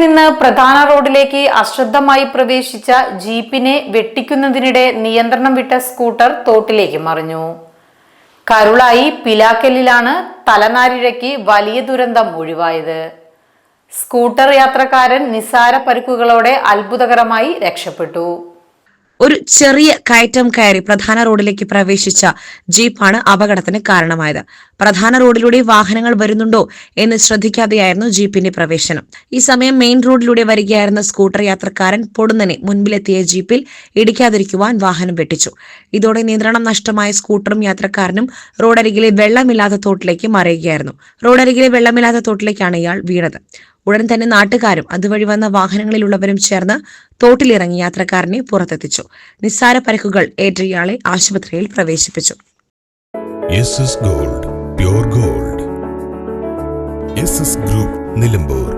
നിന്ന് പ്രധാന റോഡിലേക്ക് അശ്രദ്ധമായി പ്രവേശിച്ച ജീപ്പിനെ വെട്ടിക്കുന്നതിനിടെ നിയന്ത്രണം വിട്ട സ്കൂട്ടർ തോട്ടിലേക്ക് മറിഞ്ഞു. കരുളായി പിലാക്കലിലാണ് തലനാരിഴയ്ക്ക് വലിയ ദുരന്തം ഒഴിവായത്. സ്കൂട്ടർ യാത്രക്കാരൻ നിസ്സാര പരിക്കുകളോടെ അത്ഭുതകരമായി രക്ഷപ്പെട്ടു. ഒരു ചെറിയ കയറ്റം കയറി പ്രധാന റോഡിലേക്ക് പ്രവേശിച്ച ജീപ്പാണ് അപകടത്തിന് കാരണമായത്. പ്രധാന റോഡിലൂടെ വാഹനങ്ങൾ വരുന്നുണ്ടോ എന്ന് ശ്രദ്ധിക്കാതെയായിരുന്നു ജീപ്പിന്റെ പ്രവേശനം. ഈ സമയം മെയിൻ റോഡിലൂടെ വരികയായിരുന്ന സ്കൂട്ടർ യാത്രക്കാരൻ പൊടുന്നനെ മുൻപിലെത്തിയ ജീപ്പിൽ ഇടിക്കാതിരിക്കുവാൻ വാഹനം വെട്ടിച്ചു. ഇതോടെ നിയന്ത്രണം നഷ്ടമായ സ്കൂട്ടറും യാത്രക്കാരനും റോഡരികിലെ വെള്ളമില്ലാത്ത തോട്ടിലേക്ക് മറിയുകയായിരുന്നു. റോഡരികിലെ വെള്ളമില്ലാത്ത തോട്ടിലേക്കാണ് ഇയാൾ വീണത്. ഉടൻ തന്നെ നാട്ടുകാരും അതുവഴി വന്ന വാഹനങ്ങളിലുള്ളവരും ചേർന്ന് തോട്ടിലിറങ്ങി യാത്രക്കാരനെ പുറത്തെത്തിച്ചു. നിസ്സാര പരിക്കുകൾ ഏറ്റ ഇയാളെ ആശുപത്രിയിൽ പ്രവേശിപ്പിച്ചു. Gold, pure gold. Group Nilambur.